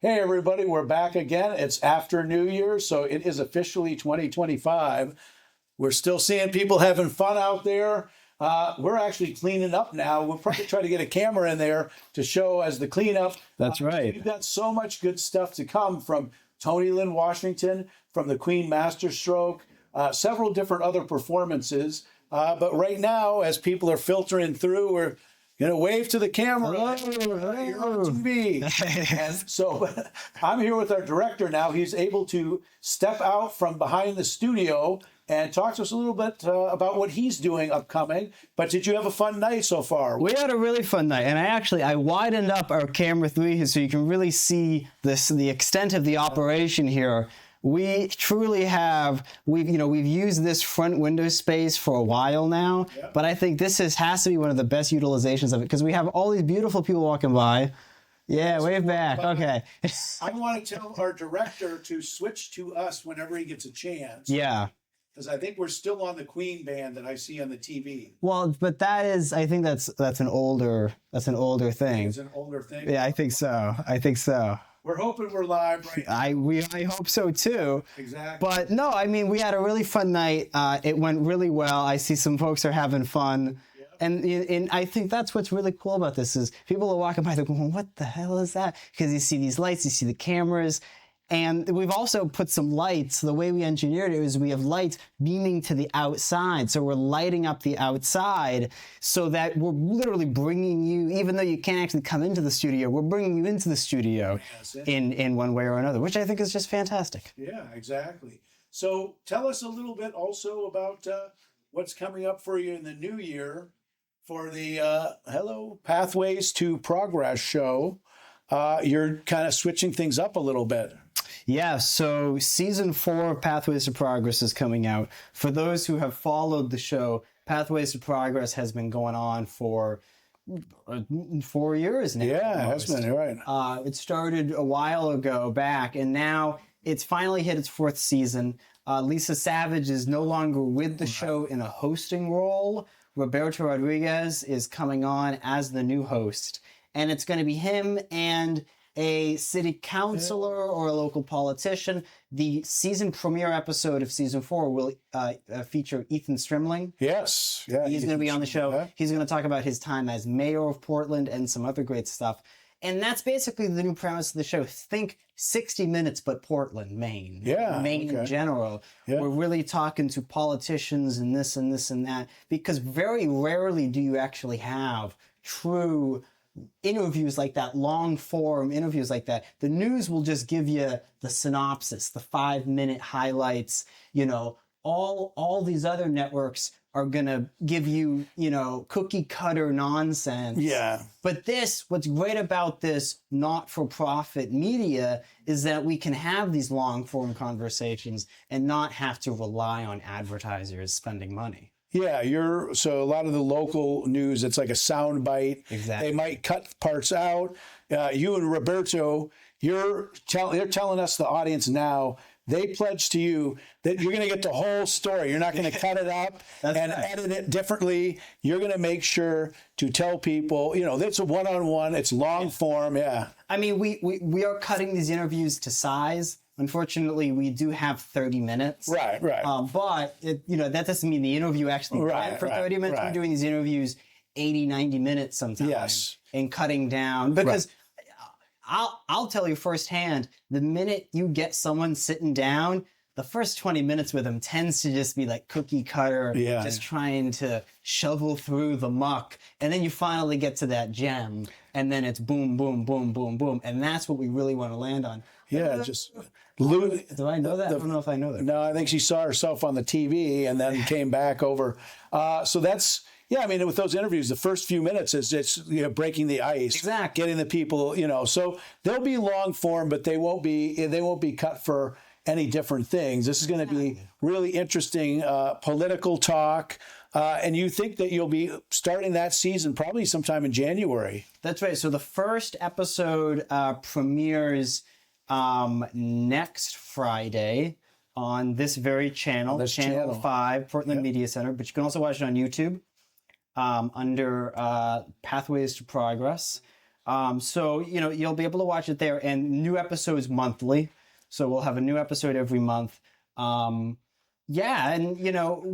Hey everybody, we're back again. It's after New Year's, so it is officially 2025. We're still seeing people having fun out there. We're actually cleaning up now. We'll probably try to get a camera in there to show as the cleanup. That's right. We've got so much good stuff to come from Tony Lynn Washington, from the Queen Masterstroke, several different other performances. But right now, as people are filtering through, we're going to wave to the camera. Hello. You're on TV. And so I'm here with our director now. He's able to step out from behind the studio and talk to us a little bit about what he's doing upcoming. But did you have a fun night so far? We had a really fun night, and I widened up our camera 3 here so you can really see the extent of the operation here. We truly have, we've used this front window space for a while now, but I think this has to be one of the best utilizations of it because we have all these beautiful people walking by. Yeah, wave back. Okay. I want to tell our director to switch to us whenever he gets a chance. Yeah. Because I think we're still on the Queen band that I see on the TV. Well, but I think that's an older thing. It's an older thing. Yeah, I think so. We're hoping we're live right now. I hope so too. Exactly. But no, I mean, we had a really fun night. It went really well. I see some folks are having fun. Yep. And I think that's what's really cool about this is people are walking by, they're going, what the hell is that? Because you see these lights, you see the cameras. And we've also put some lights. The way we engineered it is we have lights beaming to the outside. So we're lighting up the outside so that we're literally bringing you, even though you can't actually come into the studio, we're bringing you into the studio in one way or another, which I think is just fantastic. Yeah, exactly. So tell us a little bit also about what's coming up for you in the new year for the Pathways to Progress show. You're kind of switching things up a little bit. Yeah, so season 4 of Pathways to Progress is coming out. For those who have followed the show, Pathways to Progress has been going on for 4 years now. Yeah, it has been, right. It started a while ago back, and now it's finally hit its 4th season. Lisa Savage is no longer with the show in a hosting role. Roberto Rodriguez is coming on as the new host. And it's going to be him and a city councilor or a local politician. The season premiere episode of season 4 will feature Ethan Strimling. Yes. Yeah, he's going to be on the show. Yeah. He's going to talk about his time as mayor of Portland and some other great stuff. And that's basically the new premise of the show. Think 60 Minutes, but Portland, Maine. Yeah. Maine in general. Yeah. We're really talking to politicians and this and this and that, because very rarely do you actually have true interviews like that, long form interviews like that. The news will just give you the synopsis, the 5-minute highlights. All these other networks are gonna give you, cookie cutter nonsense. Yeah. But what's great about this not-for-profit media is that we can have these long form conversations and not have to rely on advertisers spending money. Yeah, so a lot of the local news, it's like a sound bite. Exactly. They might cut parts out. You and Roberto, they're telling us, the audience now, they pledge to you that you're going to get the whole story. You're not going to cut it up edit it differently. You're going to make sure to tell people, it's a one-on-one, it's long form. Yeah. I mean, we are cutting these interviews to size. Unfortunately, we do have 30 minutes. Right. But that doesn't mean the interview actually ran for 30 minutes. We're doing these interviews 80, 90 minutes sometimes. Yes. And cutting down. Because I'll tell you firsthand, the minute you get someone sitting down, the first 20 minutes with them tends to just be like cookie cutter, just trying to shovel through the muck. And then you finally get to that gem. And then it's boom, boom, boom, boom, boom. And that's what we really want to land on. Yeah, just... Do I know that? I don't know if I know that. No, I think she saw herself on the TV and then came back over. So that's, with those interviews, the first few minutes is just breaking the ice, exactly, getting the people, so they'll be long form, but they won't be cut for any different things. This is going to be really interesting political talk. And you think that you'll be starting that season probably sometime in January. That's right. So the first episode premieres next Friday on this very channel, channel 5, Portland Media Center, but you can also watch it on YouTube under Pathways to Progress. So, you'll be able to watch it there, and new episodes monthly. So we'll have a new episode every month. Yeah, and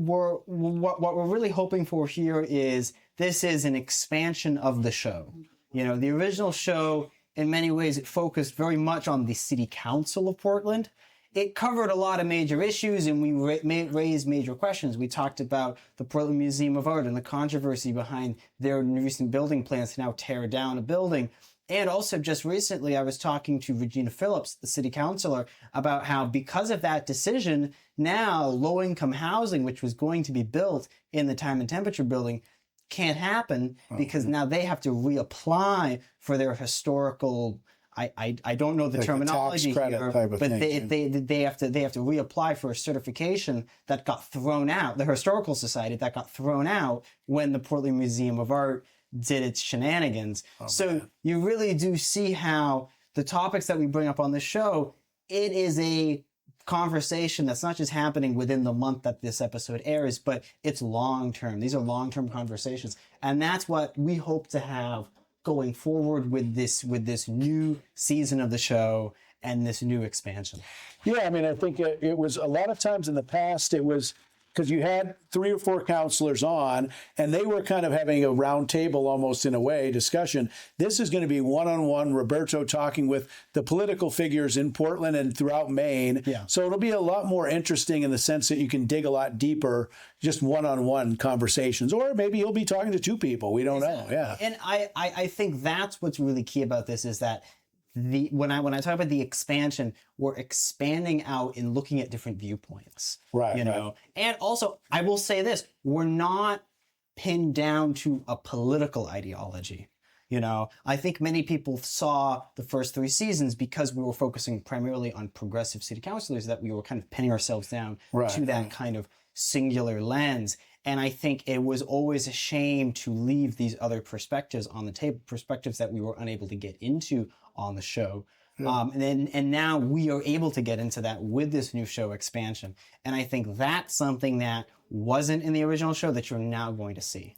what we're really hoping for here is this is an expansion of the show. The original show, in many ways, it focused very much on the city council of Portland. It covered a lot of major issues, and we raised major questions. We talked about the Portland Museum of Art and the controversy behind their recent building plans to now tear down a building. And also, just recently, I was talking to Regina Phillips, the city councilor, about how because of that decision, now low-income housing, which was going to be built in the Time and Temperature building, can't happen because now they have to reapply for their historical. I don't know the like terminology here, but they have to reapply for a certification that got thrown out. The Historical Society that got thrown out when the Portland Museum of Art did its shenanigans. So you really do see how the topics that we bring up on the show, it is a conversation that's not just happening within the month that this episode airs, but it's long-term. These are long-term conversations. And that's what we hope to have going forward with this new season of the show and this new expansion. Yeah, I mean, I think it was a lot of times in the past, it was because you had 3 or 4 counselors on, and they were kind of having a round table almost in a way, discussion. This is going to be one-on-one, Roberto talking with the political figures in Portland and throughout Maine. Yeah. So it'll be a lot more interesting in the sense that you can dig a lot deeper, just one-on-one conversations. Or maybe you'll be talking to 2 people. We don't know. Yeah. And I think that's what's really key about this is that when I talk about the expansion, we're expanding out and looking at different viewpoints. Right. And also, I will say this, we're not pinned down to a political ideology. I think many people saw the first 3 seasons because we were focusing primarily on progressive city councilors, that we were kind of pinning ourselves down to that kind of singular lens. And I think it was always a shame to leave these other perspectives on the table, perspectives that we were unable to get into on the show. Yeah. And now we are able to get into that with this new show expansion. And I think that's something that wasn't in the original show that you're now going to see.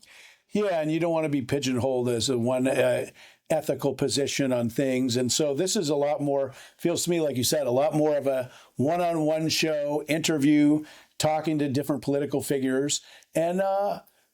Yeah, and you don't want to be pigeonholed as a one ethical position on things. And so this is a lot more, feels to me, like you said, a lot more of a one-on-one show, interview, talking to different political figures. And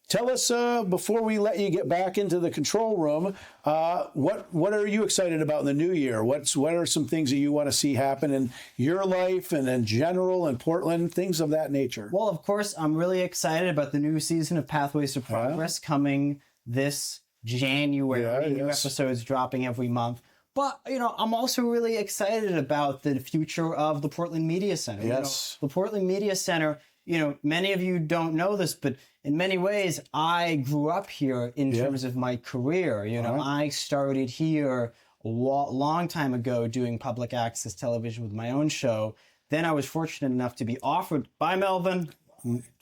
tell us, before we let you get back into the control room, what are you excited about in the new year? What are some things that you want to see happen in your life and in general in Portland, things of that nature? Well, of course, I'm really excited about the new season of Pathways to Progress coming this January. New episodes dropping every month. But, I'm also really excited about the future of the Portland Media Center. Yes. The Portland Media Center, many of you don't know this, but in many ways, I grew up here in terms of my career. I started here a long time ago doing public access television with my own show. Then I was fortunate enough to be offered by Melvin.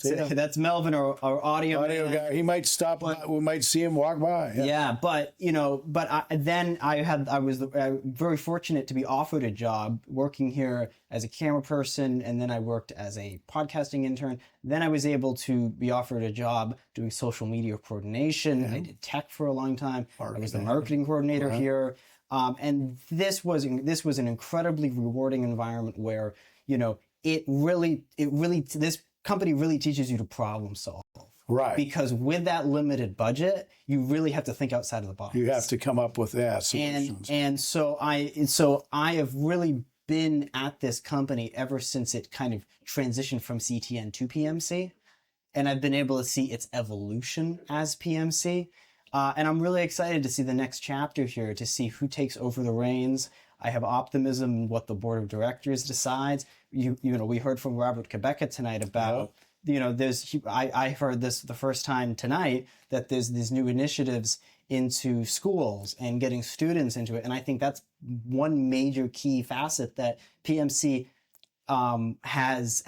That's Melvin, our audio guy. He might stop. We might see him walk by. Yeah, but I was very fortunate to be offered a job working here as a camera person, and then I worked as a podcasting intern. Then I was able to be offered a job doing social media coordination. I did tech for a long time. I was the marketing coordinator here, and this was an incredibly rewarding environment where this company really teaches you to problem solve. Right. Because with that limited budget, you really have to think outside of the box. You have to come up with solutions. And so I have really been at this company ever since it kind of transitioned from CTN to PMC. And I've been able to see its evolution as PMC. And I'm really excited to see the next chapter here, to see who takes over the reins. I have optimism in what the board of directors decides. We heard from Robert Quebeca tonight about, I heard this the first time tonight, that there's these new initiatives into schools and getting students into it. And I think that's one major key facet that PMC has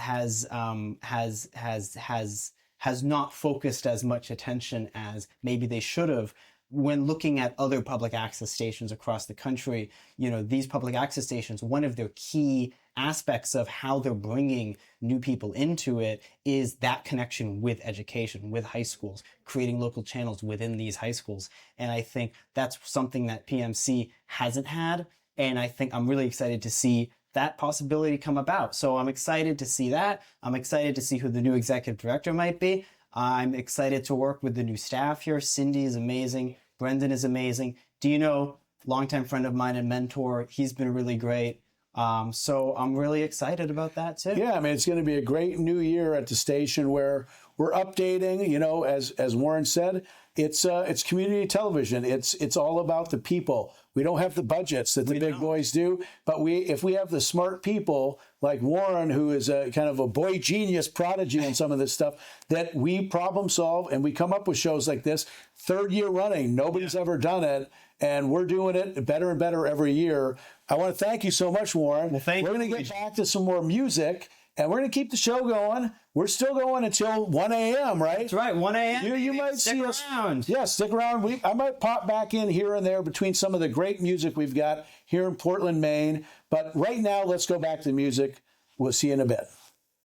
not focused as much attention as maybe they should have. When looking at other public access stations across the country, these public access stations, one of their key aspects of how they're bringing new people into it is that connection with education, with high schools, creating local channels within these high schools. And I think that's something that PMC hasn't had. And I think I'm really excited to see that possibility come about. So I'm excited to see that. I'm excited to see who the new executive director might be. I'm excited to work with the new staff here. Cindy is amazing. Brendan is amazing. Do you know, longtime friend of mine and mentor, he's been really great. So I'm really excited about that too. Yeah, I mean, it's going to be a great new year at the station where we're updating, you know, as Warren said, it's community television. It's all about the people. We don't have the budgets that the big boys do, but if we have the smart people like Warren, who is a kind of a boy genius prodigy on some of this stuff, that we problem solve and we come up with shows like this. 3rd year running, nobody's ever done it, and we're doing it better and better every year. I want to thank you so much, Warren. Well, thank you. We're going to get back to some more music, and we're going to keep the show going. We're still going until 1 a.m., right? That's right, 1 a.m. You might stick see around. us. Yeah, stick around. I might pop back in here and there between some of the great music we've got here in Portland, Maine. But right now, let's go back to music. We'll see you in a bit.